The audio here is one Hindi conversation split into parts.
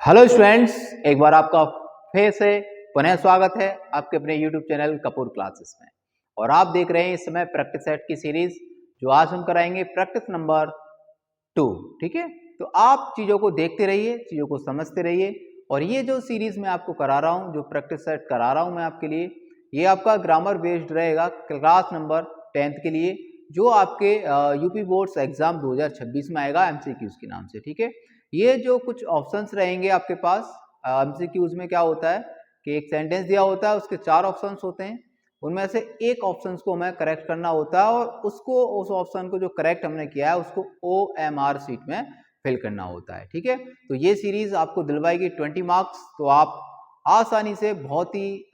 हेलो स्टूडेंट्स, एक बार आपका फिर से पुनः स्वागत है आपके अपने YouTube चैनल कपूर क्लासेस में। और आप देख रहे हैं इस समय प्रैक्टिस सेट की सीरीज, जो आज हम कराएंगे प्रैक्टिस नंबर 2। ठीक है, तो आप चीज़ों को देखते रहिए, चीज़ों को समझते रहिए। और ये जो सीरीज मैं आपको करा रहा हूँ, जो प्रैक्टिस सेट करा रहा हूँ मैं आपके लिए, ये आपका ग्रामर बेस्ड रहेगा क्लास नंबर 10th के लिए, जो आपके यूपी बोर्ड्स एग्जाम 2026 में आएगा MCQs के नाम से। ठीक है, ये जो कुछ ऑप्शंस रहेंगे आपके पास MCQs में, क्या होता है कि एक सेंटेंस दिया होता है, उसके 4 ऑप्शंस होते हैं, उनमें से एक ऑप्शन को हमें करेक्ट करना होता है और उसको, उस ऑप्शन को जो करेक्ट हमने किया है उसको OMR शीट में फिल करना होता है। ठीक है, तो ये सीरीज आपको दिलवाएगी 20 मार्क्स, तो आप आसानी से, बहुत ही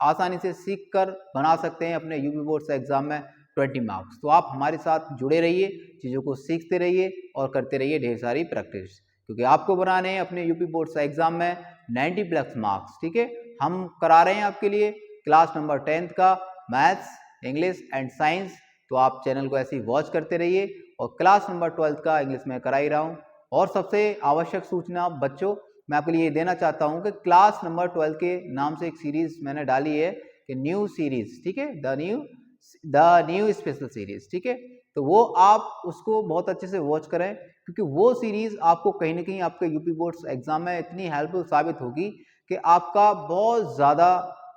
आसानी से सीख कर बना सकते हैं अपने यूपी बोर्ड्स एग्जाम में 20 मार्क्स। तो आप हमारे साथ जुड़े रहिए, चीज़ों को सीखते रहिए और करते रहिए ढेर सारी प्रैक्टिस, क्योंकि आपको बनाने हैं अपने यूपी बोर्ड्स एग्जाम में 90+ मार्क्स। ठीक है, हम करा रहे हैं आपके लिए क्लास नंबर 10th का मैथ्स, इंग्लिश एंड साइंस। तो आप चैनल को ऐसे ही वॉच करते रहिए। और क्लास नंबर 12th का इंग्लिश में करा ही रहा हूँ। और सबसे आवश्यक सूचना बच्चों, मैं आपके लिए देना चाहता हूँ कि क्लास नंबर 12 के नाम से एक सीरीज मैंने डाली है कि न्यू सीरीज। ठीक है, द न्यू स्पेशल सीरीज। ठीक है, तो वो आप उसको बहुत अच्छे से वॉच करें, क्योंकि वो सीरीज आपको कहीं ना कहीं आपके यूपी बोर्ड्स एग्जाम में इतनी हेल्पफुल साबित होगी कि आपका बहुत ज़्यादा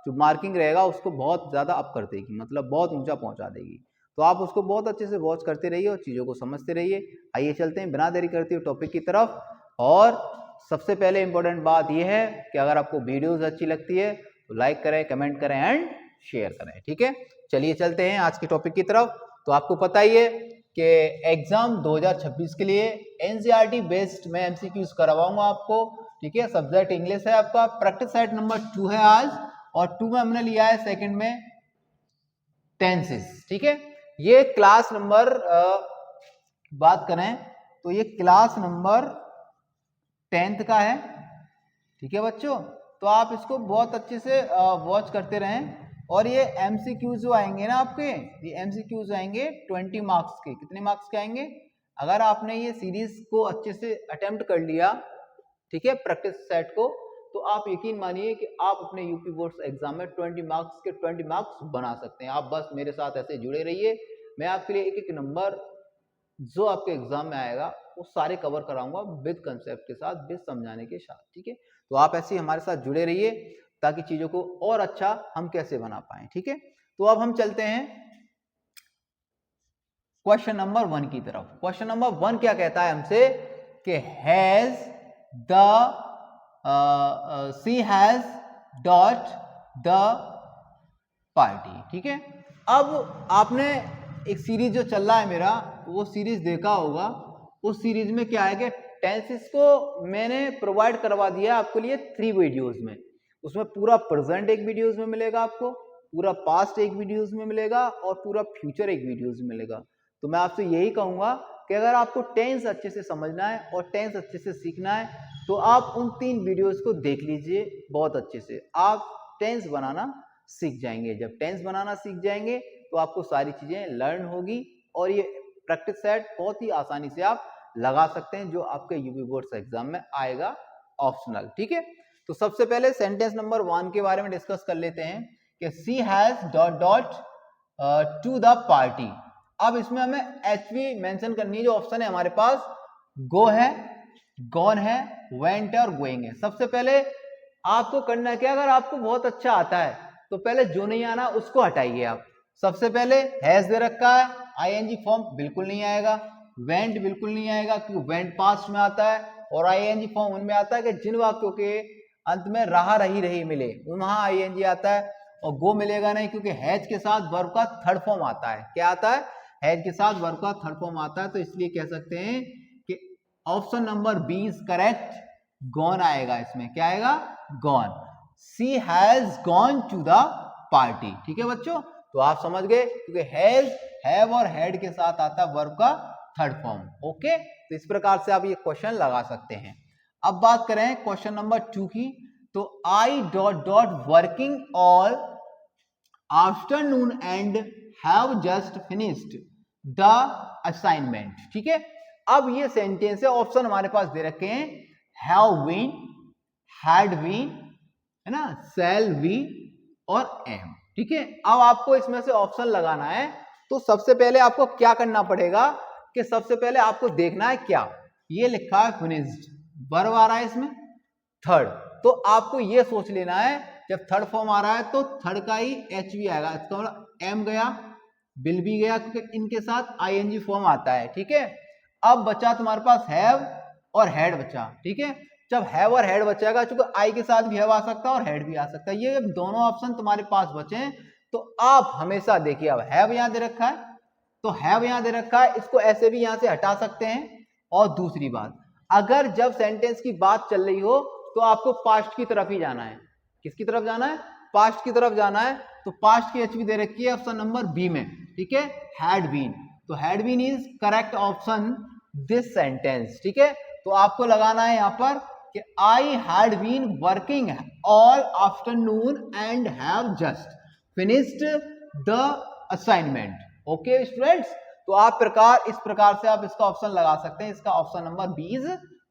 जो मार्किंग रहेगा उसको बहुत ज़्यादा अप कर देगी, मतलब बहुत ऊंचा पहुंचा देगी। तो आप उसको बहुत अच्छे से वॉच करते रहिए और चीज़ों को समझते रहिए। आइए चलते हैं बिना देरी करते हुए टॉपिक की तरफ। और सबसे पहले इंपॉर्टेंट बात यह है कि अगर आपको वीडियोस अच्छी लगती है तो लाइक करें, कमेंट करें एंड शेयर करें। ठीक है, चलिए चलते हैं आज के टॉपिक की तरफ। तो आपको पता ही है कि एग्जाम 2026 के लिए NCERT बेस्ड मैं MCQs करवाऊंगा आपको। ठीक है, सब्जेक्ट इंग्लिश है आपका, प्रैक्टिस सेट नंबर 2 है आज, और 2 में हमने लिया है सेकंड में टेंसेस। ठीक है, ये क्लास नंबर बात करें तो ये क्लास नंबर 10th का है। ठीक है बच्चों, तो आप इसको बहुत अच्छे से वॉच करते रहें। और ये MCQs जो आएंगे ना आपके, ये MCQs आएंगे 20 मार्क्स के। कितने मार्क्स के आएंगे? अगर आपने ये सीरीज को अच्छे से अटेम्प्ट कर लिया, ठीक है, प्रैक्टिस सेट को, तो आप यकीन मानिए कि आप अपने यूपी बोर्ड्स एग्जाम में 20 मार्क्स के 20 मार्क्स बना सकते हैं। आप बस मेरे साथ ऐसे जुड़े रहिए, मैं आपके लिए एक एक नंबर जो आपके एग्जाम में आएगा वो सारे कवर कराऊंगा विद कंसेप्ट के साथ, विद समझाने के साथ। ठीक है, तो आप ऐसे ही हमारे साथ जुड़े रहिए ताकि चीजों को और अच्छा हम कैसे बना पाए। ठीक है, तो अब हम चलते हैं क्वेश्चन नंबर 1 की तरफ। क्वेश्चन नंबर 1 क्या कहता है हमसे कि she has dot the party. ठीक है, अब आपने एक सीरीज जो चल रहा है मेरा, वो सीरीज देखा होगा। उस सीरीज में क्या है कि टेंसेस को मैंने प्रोवाइड करवा दिया आपके लिए 3 वीडियोस में। उसमें पूरा प्रेजेंट एक वीडियोस में मिलेगा आपको, पूरा पास्ट एक वीडियोस में मिलेगा और पूरा फ्यूचर एक वीडियोस में मिलेगा। तो मैं आपसे यही कहूंगा कि अगर आपको टेंस अच्छे से समझना है और टेंस अच्छे से सीखना है तो आप उन 3 वीडियोस को देख लीजिए बहुत अच्छे से। आप टेंस बनाना सीख जाएंगे। जब टेंस बनाना सीख जाएंगे तो आपको सारी चीजें लर्न होगी और ये प्रैक्टिस सेट बहुत ही आसानी से आप लगा सकते हैं, जो आपके यूपी बोर्ड्स एग्जाम में आएगा ऑप्शनल। ठीक है, तो सबसे पहले सेंटेंस नंबर 1 के बारे में डिस्कस कर लेते हैं कि she has dot dot to the party. अब इसमें हमें HV मेंशन करनी है। जो ऑप्शन है हमारे पास, गो है, गॉन है, वेंट है और गोइंग है। सबसे पहले आपको करना क्या, अगर आपको बहुत अच्छा आता है तो पहले जो नहीं आना उसको हटाइए आप। सबसे पहले हैज दे रखा है, ING फॉर्म बिल्कुल नहीं आएगा, वेंट बिल्कुल नहीं आएगा क्योंकि वेंट पास्ट में आता है, और ING फॉर्म उनमें आता है कि जिन वाक्यों के अंत में रहा रही रही मिले वहां ING आता है। और गो मिलेगा नहीं क्योंकि हैज के साथ वर्ब का थर्ड फॉर्म आता है। क्या आता है? हैज के साथ वर्ब का थर्ड फॉर्म आता है। तो इसलिए कह सकते हैं कि option number B is correct, gone आएगा इसमें। क्या आएगा? Gone. She has gone to the party. ठीक है बच्चों, तो आप समझ गए क्योंकि हैज, हैव और हैड के साथ आता है वर्ब का थर्ड फॉर्म। ओके, तो इस प्रकार से आप ये क्वेश्चन लगा सकते हैं। अब बात करें क्वेश्चन नंबर 2 की, तो I dot dot working all afternoon and have just finished the assignment. ठीक है, अब ये सेंटेंस है, ऑप्शन हमारे पास दे रखे हैं, हैव बीन, हैड बीन, है ना, सेल बी और एम। ठीक है, अब आपको इसमें से ऑप्शन लगाना है। तो सबसे पहले आपको क्या करना पड़ेगा कि सबसे पहले आपको देखना है क्या, ये लिखा है फिनिश्ड, वर्ब आ रहा है इसमें थर्ड, तो आपको ये सोच लेना है जब थर्ड फॉर्म आ रहा है तो थर्ड का ही एच भी आएगा, इसका मतलब एम गया, विल भी गया, क्योंकि इनके साथ आईएनजी फॉर्म आता है। ठीक है, अब बचा तुम्हारे पास हैव और हैड बचा। ठीक है, जब हैव और हैड बचेगा, चूंकि आई के साथ भी हैव आ सकता है और हैड भी आ सकता है, ये दोनों ऑप्शन तुम्हारे पास बचे, तो आप हमेशा देखिए, अब हैव यहां दे रखा है तो हैव यहां दे रखा है, इसको ऐसे भी यहां से हटा सकते हैं। और दूसरी बात, अगर जब सेंटेंस की बात चल रही हो तो आपको पास्ट की तरफ ही जाना है। किसकी तरफ जाना है? पास्ट की तरफ जाना है। तो पास्ट की एचवी दे रखी है ऑप्शन नंबर बी में। ठीक है, हैड बीन, तो had been is correct option this sentence. ठीक है, तो आपको लगाना है यहां पर कि I had been working all afternoon and have just finished the assignment. Okay students, तो आप इस प्रकार से आप इसका ऑप्शन लगा सकते हैं, इसका option number B is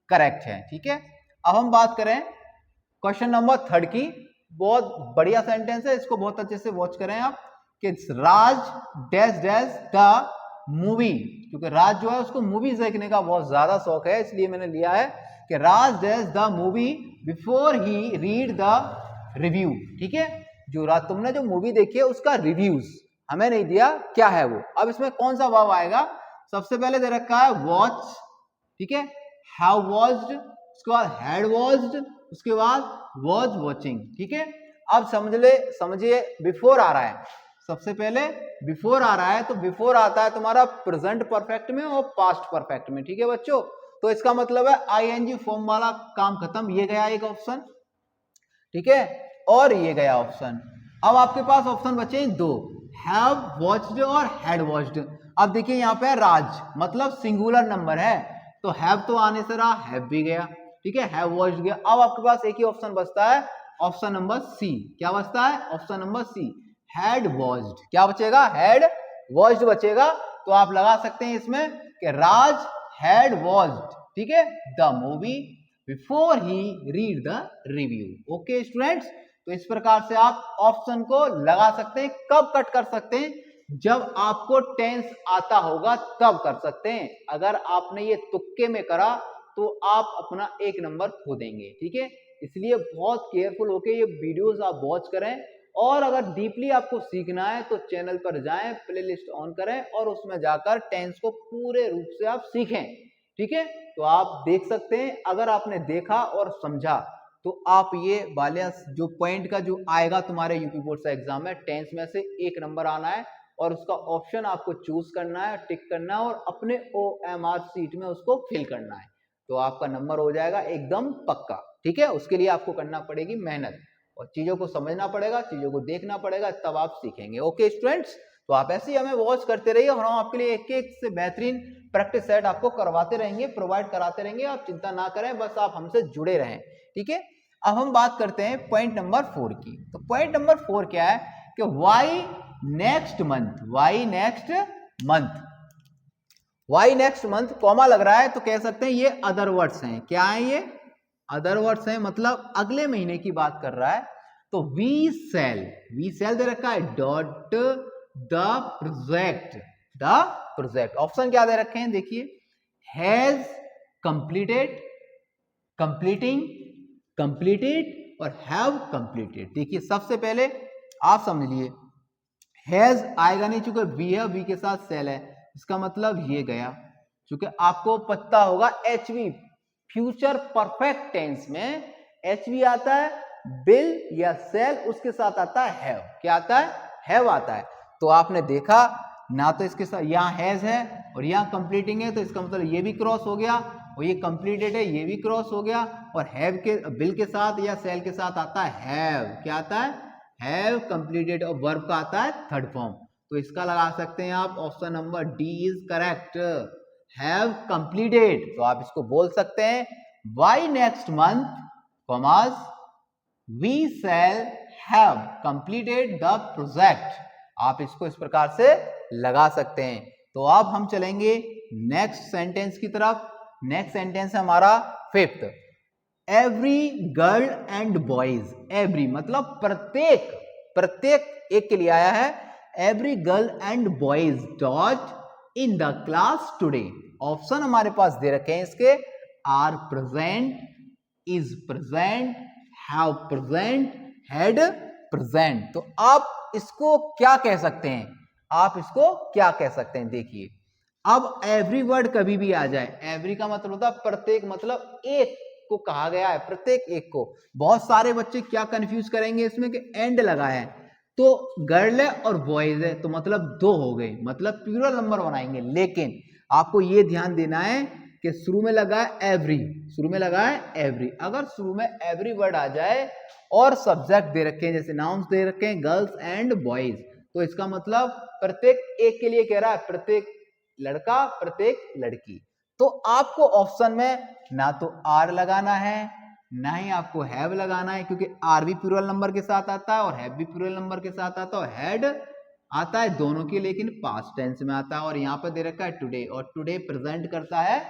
correct है। ठीक है, अब हम बात करें क्वेश्चन नंबर थर्ड की। बहुत बढ़िया सेंटेंस है, इसको बहुत अच्छे से वॉच करें आप कि Raj dash dash the movie, क्योंकि राज जो है उसको मूवी देखने का बहुत ज्यादा शौक है, इसलिए मैंने लिया है कि Raj dash the movie before he read the review. ठीक है, जो राज तुमने जो मूवी देखी है उसका रिव्यूज हमें नहीं दिया, क्या है वो। अब इसमें कौन सा वर्ब आएगा? सबसे पहले दे रखा है वॉच, ठीक है, हैव वॉच्ड, उसके बाद हैड वॉच्ड, उसके बाद वॉच वॉचिंग। ठीक है, अब समझिए बिफोर आ रहा है, सबसे पहले बिफोर आ रहा है, तो बिफोर आता है तुम्हारा प्रेजेंट परफेक्ट में और पास्ट परफेक्ट में। ठीक है बच्चों, तो इसका मतलब है आईएनजी फॉर्म वाला काम खत्म, ये गया एक ऑप्शन। ठीक है, और ये गया ऑप्शन। अब आपके पास ऑप्शन बचे दो, हैव वॉच्ड और हैड वॉच्ड। अब देखिए यहाँ पे राज मतलब सिंगुलर नंबर है, तो हैव तो आने से रहा, हैव भी गया। ठीक है, हैव वॉच्ड गया। अब आपके पास एक ही ऑप्शन बचता है, ऑप्शन नंबर सी। क्या बचता है? Option number C, had watched. क्या बचेगा? हैड वॉच्ड बचेगा। तो आप लगा सकते हैं इसमें कि राज हैड वॉच्ड, ठीक है, the movie before he read the review. Okay students, तो इस प्रकार से आप ऑप्शन को लगा सकते हैं। कब कट कर सकते हैं? जब आपको टेंस आता होगा तब कर सकते हैं। अगर आपने ये तुक्के में करा तो आप अपना एक नंबर खो देंगे। ठीक है, इसलिए बहुत केयरफुल होके ये वीडियोस आप वॉच करें। और अगर डीपली आपको सीखना है तो चैनल पर जाएं, प्लेलिस्ट ऑन करें और उसमें जाकर टेंस को पूरे रूप से आप सीखें। ठीक है, तो आप देख सकते हैं, अगर आपने देखा और समझा तो आप ये वाले जो पॉइंट का जो आएगा तुम्हारे यूपी बोर्ड से एग्जाम में, टेंस में से एक नंबर आना है और उसका ऑप्शन आपको चूज करना है, टिक करना है और अपने OMR सीट में उसको फिल करना है, तो आपका नंबर हो जाएगा एकदम पक्का। ठीक है, उसके लिए आपको करना पड़ेगी मेहनत और चीजों को समझना पड़ेगा, चीजों को देखना पड़ेगा, तब आप सीखेंगे। ओके स्टूडेंट्स, तो आप ऐसे ही हमें वॉच करते रहिए और हम आपके लिए एक एक से बेहतरीन प्रैक्टिस सेट आपको करवाते रहेंगे, प्रोवाइड कराते रहेंगे। आप चिंता ना करें, बस आप हमसे जुड़े रहें। ठीक है, अब हम बात करते हैं पॉइंट नंबर 4 की। तो पॉइंट नंबर 4 क्या है कि by next month, by next month, by next month comma लग रहा है तो कह सकते हैं ये अदर वर्ड्स हैं। क्या है ये? अदर वर्ड्स हैं, मतलब अगले महीने की बात कर रहा है। तो वी सेल दे रखा है, डॉट द प्रोजेक्ट। ऑप्शन क्या दे रखे हैं देखिए, हैज कंप्लीटेड, कंप्लीटिंग, कंप्लीटेड और हैव कंप्लीटेड। देखिए सबसे पहले आप समझ लिए, हैज आएगा नहीं चूंकि वी है, वी के साथ सेल है, इसका मतलब ये गया। चूंकि आपको पता होगा एचवी फ्यूचर परफेक्ट टेंस में एचवी आता है, बिल या सेल, उसके साथ आता है हैव। क्या आता है? हैव आता है। तो आपने देखा ना, तो इसके साथ यहाँ हैज है और यहाँ कंप्लीटिंग है, तो इसका मतलब ये भी क्रॉस हो गया और ये कंप्लीटेड है, ये भी क्रॉस हो गया। और हैव के बिल के साथ या सेल के साथ आता है हैव। क्या आता है? Have completed. और वर्ब का आता है थर्ड फॉर्म, तो इसका लगा सकते हैं आप option number D is correct, have completed. तो आप इसको बोल सकते हैं by next month commas we shall have completed the project. आप इसको इस प्रकार से लगा सकते हैं। तो अब हम चलेंगे नेक्स्ट सेंटेंस की तरफ। नेक्स्ट सेंटेंस है हमारा fifth, every girl and boys, every मतलब प्रत्येक, प्रत्येक एक के लिए आया है, every girl and boys dot in the class today. Option हमारे पास दे रखे हैं इसके, are present, is present, have present, had present. तो आप इसको क्या कह सकते हैं, आप इसको क्या कह सकते हैं, देखिए अब एवरी वर्ड कभी भी आ जाए, एवरी का मतलब होता है प्रत्येक, मतलब एक को कहा गया है, प्रत्येक एक को। बहुत सारे बच्चे क्या कंफ्यूज करेंगे इसमें कि एंड लगा है तो गर्ल है और बॉयज है तो मतलब दो हो गए, मतलब प्लूरल नंबर बनाएंगे। लेकिन आपको ये ध्यान देना है कि शुरू में लगा है एवरी, शुरू में लगा है एवरी, अगर शुरू में एवरी वर्ड आ जाए और सब्जेक्ट दे रखे हैं, जैसे नाउन्स दे रखे हैं गर्ल्स एंड बॉयज, तो इसका मतलब प्रत्येक एक के लिए कह रहा है, प्रत्येक लड़का प्रत्येक लड़की। तो आपको ऑप्शन में ना तो आर लगाना है ना ही आपको हैव लगाना है, क्योंकि आर भी प्लूरल नंबर के साथ आता है और हैव भी प्लूरल नंबर के साथ आता है, और हैड आता है दोनों के, लेकिन पास्ट टेंस में आता है। और यहाँ पर दे रखा है टुडे, और टुडे प्रेजेंट करता है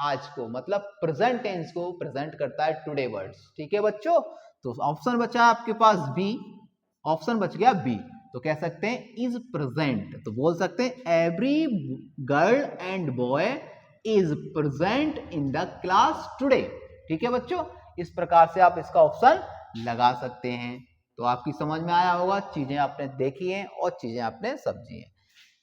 आज को, मतलब प्रेजेंट टेंस को प्रेजेंट करता है टुडे वर्ड्स। ठीक है बच्चों, तो ऑप्शन बचा आपके पास बी, ऑप्शन बच गया बी, तो कह सकते हैं इज प्रेजेंट, तो बोल सकते हैं every girl and boy is present in the class today. ठीक है बच्चों, इस प्रकार से आप इसका ऑप्शन लगा सकते हैं। तो आपकी समझ में आया होगा, चीजें आपने देखी हैं और चीजें आपने समझी हैं।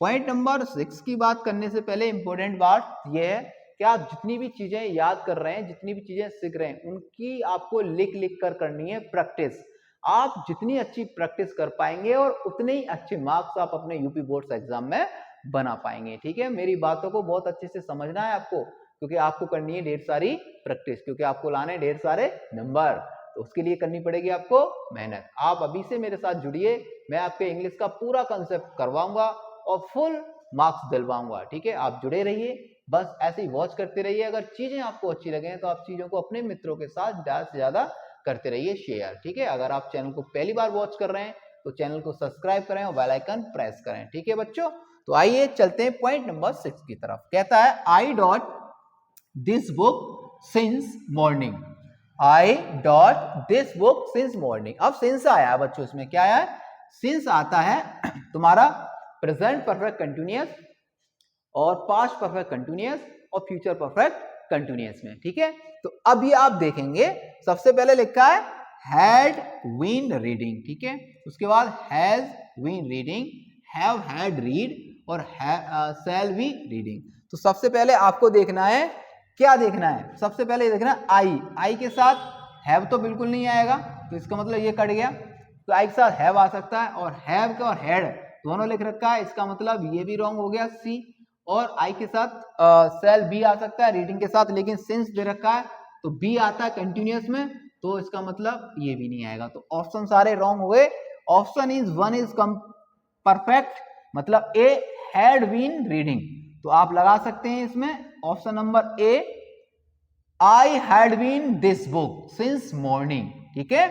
पॉइंट नंबर 6 की बात करने से पहले इंपॉर्टेंट बात यह है कि आप जितनी भी चीजें याद कर रहे हैं, जितनी भी चीजें सीख रहे हैं, उनकी आपको लिख लिख कर करनी है प्रैक्टिस। आप जितनी अच्छी प्रैक्टिस कर पाएंगे और उतने ही अच्छे मार्क्स आप अपने यूपी बोर्ड्स एग्जाम में बना पाएंगे। ठीक है, मेरी बातों को बहुत अच्छे से समझना है आपको, क्योंकि आपको करनी है ढेर सारी प्रैक्टिस, क्योंकि आपको लाने ढेर सारे नंबर, तो उसके लिए करनी पड़ेगी आपको मेहनत। आप अभी से मेरे साथ जुड़िए, मैं आपके इंग्लिश का पूरा कंसेप्ट करवाऊंगा और फुल मार्क्स दिलवाऊंगा। ठीक है, आप जुड़े रहिए, बस ऐसे ही वॉच करते रहिए। अगर चीजें आपको अच्छी लगे तो आप चीजों को अपने मित्रों के साथ ज्यादा से ज्यादा करते रहिए शेयर। ठीक है, अगर आप चैनल को पहली बार वॉच कर रहे हैं तो चैनल को सब्सक्राइब करें और बेल आइकन प्रेस करें। ठीक है बच्चों, तो आइए चलते हैं पॉइंट नंबर 6 की तरफ। कहता है I dot this book since morning, I dot this book since morning. अब सिंस आया है बच्चों, इसमें क्या आया है, सिंस आता है तुम्हारा प्रेजेंट परफेक्ट कंटिन्यूअस और पास्ट परफेक्ट कंटिन्यूअस और फ्यूचर परफेक्ट कंटिन्यूअस में। ठीक है, तो अब ये आप देखेंगे, सबसे पहले लिखा है हैड बीन रीडिंग, ठीक है, उसके बाद has been reading, have had read और शैल बी रीडिंग। तो सबसे पहले आपको देखना है, क्या देखना है, सबसे पहले देखना है आई, आई के साथ हैव तो बिल्कुल नहीं आएगा, तो इसका मतलब ये कट गया, तो आई के साथ हैव आ सकता है, और हैव का और हैड दोनों लिख रखा है, इसका मतलब ये भी रॉन्ग हो गया सी। और आई के साथ सेल बी आ सकता है रीडिंग के साथ, लेकिन सिंस दे रखा है तो बी आता है कंटिन्यूअस में, तो इसका मतलब ये भी नहीं आएगा, तो ऑप्शन सारे रॉन्ग हो गए। Option is one is perfect, मतलब ए हैड बीन रीडिंग, तो आप लगा सकते हैं इसमें option number A, I had been this book since morning. ठीक है,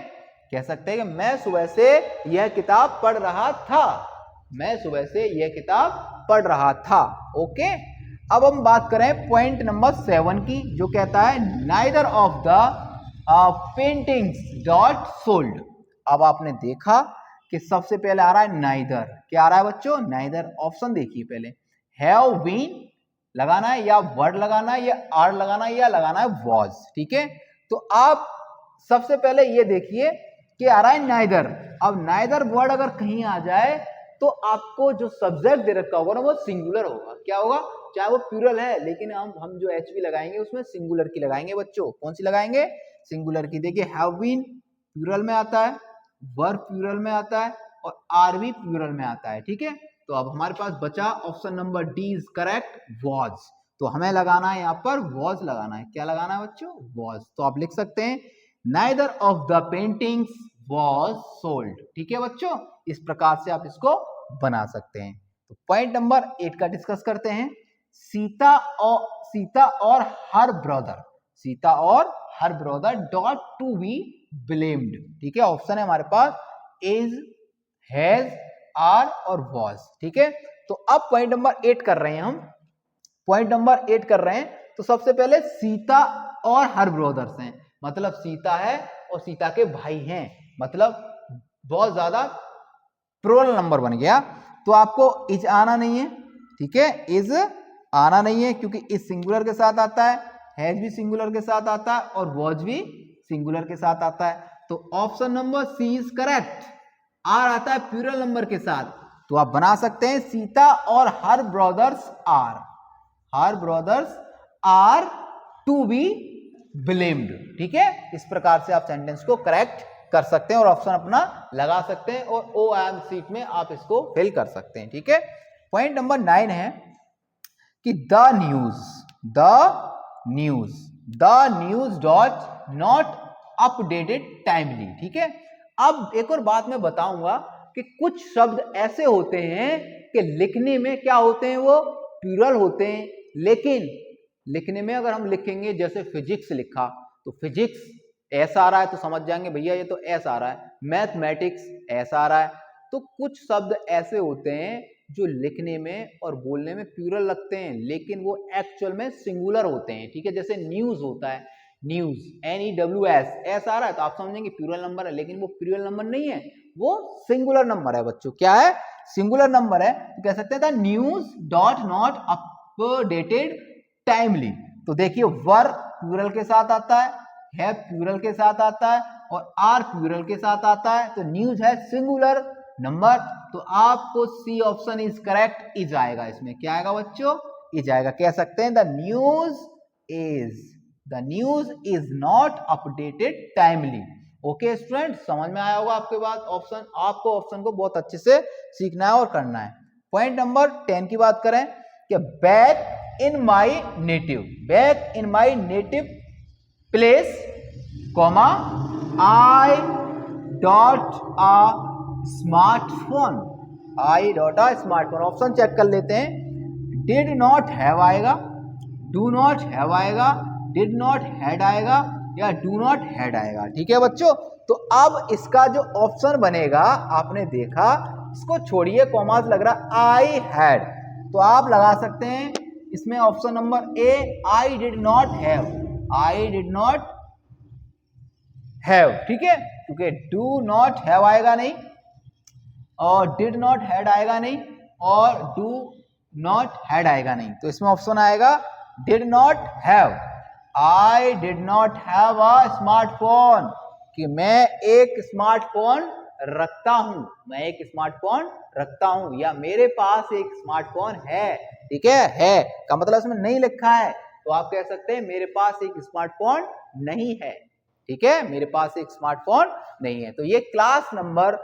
कह सकते हैं कि मैं सुबह से यह किताब पढ़ रहा था, मैं सुबह से यह किताब पढ़ रहा था। ओके, अब हम बात करें पॉइंट नंबर 7 की, जो कहता है neither of the paintings dot sold. अब आपने देखा कि सबसे पहले आ रहा है नाइदर, क्या आ रहा है बच्चों, नाइदर। ऑप्शन देखिए पहले, हैव बीन लगाना है या वर्ड लगाना है या आर लगाना है या लगाना है वॉज। ठीक है, तो आप सबसे पहले ये देखिए कि आ रहा है नाइदर। अब नाइदर वर्ड अगर कहीं आ जाए तो आपको जो सब्जेक्ट दे रखा होगा ना वो सिंगुलर होगा। क्या होगा, चाहे वो प्लूरल है, लेकिन हम जो एच भी लगाएंगे उसमें सिंगुलर की लगाएंगे बच्चों। कौन सी लगाएंगे, सिंगुलर की। देखिए हैव बीन प्लूरल में आता है, वर्ब प्लूरल में आता है और आर भी प्लूरल में आता है। ठीक है, तो अब हमारे पास बचा option number D is correct, was. तो हमें लगाना है यहाँ पर वॉज लगाना है। क्या लगाना है बच्चों, वॉज। तो आप लिख सकते हैं neither of the paintings was sold. ठीक है बच्चों, इस प्रकार से आप इसको बना सकते हैं। तो पॉइंट नंबर 8 का डिस्कस करते हैं। सीता और हर ब्रदर, सीता और her brother dot to be blamed. ठीक है, ऑप्शन है हमारे पास इज, हैज, आर और वॉज। ठीक है, तो अब पॉइंट नंबर 8 कर रहे हैं हम, पॉइंट नंबर 8 कर रहे हैं। तो सबसे पहले सीता और हर ब्रदर्स हैं, मतलब सीता है और सीता के भाई हैं, मतलब बहुत ज्यादा प्लूरल नंबर बन गया। तो आपको इज आना नहीं है, ठीक है, इज आना नहीं है क्योंकि इज सिंगुलर के साथ आता है, हैज भी सिंगुलर के साथ आता है और वॉज भी सिंगुलर के साथ आता है। तो option number C is correct. Are आता है प्लूरल नंबर के साथ, तो आप बना सकते हैं सीता और her brothers are to be blamed, ठीक है। इस प्रकार से आप सेंटेंस को करेक्ट कर सकते हैं और ऑप्शन अपना लगा सकते हैं और ओ आई एम सीट में आप इसको फिल कर सकते हैं, ठीक है। पॉइंट नंबर 9 है कि the news dot not updated timely, ठीक है। अब एक और बात मैं बताऊंगा कि कुछ शब्द ऐसे होते हैं कि लिखने में क्या होते हैं, वो प्लूरल होते हैं, लेकिन लिखने में अगर हम लिखेंगे जैसे फिजिक्स लिखा तो फिजिक्स ऐसा आ रहा है तो समझ जाएंगे भैया ये तो ऐसा आ रहा है, मैथमेटिक्स ऐसा आ रहा है। तो कुछ शब्द ऐसे होते हैं जो लिखने में और बोलने में प्लूरल लगते हैं लेकिन वो एक्चुअल में सिंगुलर होते हैं, ठीक है। जैसे न्यूज होता है, न्यूज NEWS ऐसा आ रहा है तो आप समझेंगे प्लूरल नंबर है, लेकिन वो प्लूरल नंबर नहीं है, वो सिंगुलर नंबर है बच्चों। क्या है? सिंगुलर नंबर है। तो कह सकते हैं the news dot not updated timely. तो देखिए वर प्लूरल के साथ आता है, हैव प्लूरल के साथ आता है और आर प्लूरल के साथ आता है। तो न्यूज है सिंगुलर नंबर, तो आपको C option is correct, is आएगा इसमें। क्या आएगा बच्चों? इज आएगा। कह सकते हैं the news is not updated timely. Okay student, समझ में आया होगा आपके बात ऑप्शन। आपको ऑप्शन को बहुत अच्छे से सीखना है और करना है। पॉइंट नंबर 10 की बात करें कि back in my native place comma I dot a smartphone. Option check कर लेते हैं। डिड नॉट हैव आएगा, डू नॉट हैव आएगा, डिड नॉट हैड आएगा या डू नॉट हैड आएगा, ठीक है बच्चों। तो अब इसका जो ऑप्शन बनेगा, आपने देखा, इसको छोड़िए, कॉमास लग रहा आई हैड, तो आप लगा सकते हैं इसमें option number A, I did not have, ठीक है, क्योंकि डू नॉट हैव आएगा नहीं और डिड नॉट हैड आएगा नहीं और डू नॉट हैड आएगा नहीं। तो इसमें ऑप्शन आएगा did not have. I did not have a smartphone, कि मैं एक स्मार्टफोन रखता हूं, या मेरे पास एक स्मार्टफोन है, ठीक है का मतलब इसमें नहीं लिखा है, तो आप कह सकते हैं मेरे पास एक स्मार्टफोन नहीं है, ठीक है, मेरे पास एक स्मार्टफोन नहीं है। तो ये क्लास नंबर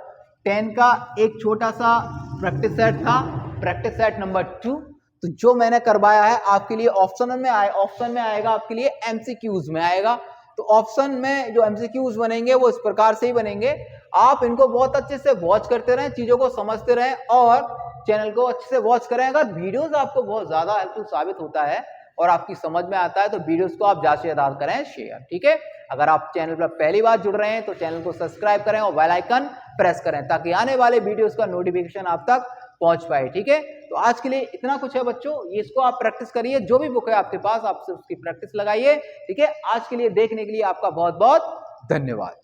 10 का एक छोटा सा प्रैक्टिस सेट था, प्रैक्टिस सेट नंबर 2। तो जो मैंने करवाया है आपके लिए ऑप्शन में आएगा आपके लिए MCQs में आएगा। तो ऑप्शन में जो MCQs बनेंगे वो इस प्रकार से ही बनेंगे। आप इनको बहुत अच्छे से वॉच करते रहें, चीजों को समझते रहें और चैनल को अच्छे से वॉच करें। अगर वीडियोस आपको बहुत ज्यादा हेल्पफुल साबित होता है और आपकी समझ में आता है तो वीडियोस को आप ज्यादा से ज्यादा करें शेयर, ठीक है। अगर आप चैनल पर पहली बार जुड़ रहे हैं तो चैनल को सब्सक्राइब करें और बेल आइकन प्रेस करें ताकि आने वाले वीडियोस का नोटिफिकेशन आप तक पहुंच पाए, ठीक है। तो आज के लिए इतना कुछ है बच्चों, इसको आप प्रैक्टिस करिए, जो भी बुक है आपके पास आपसे उसकी प्रैक्टिस लगाइए, ठीक है। आज के लिए देखने के लिए आपका बहुत बहुत धन्यवाद।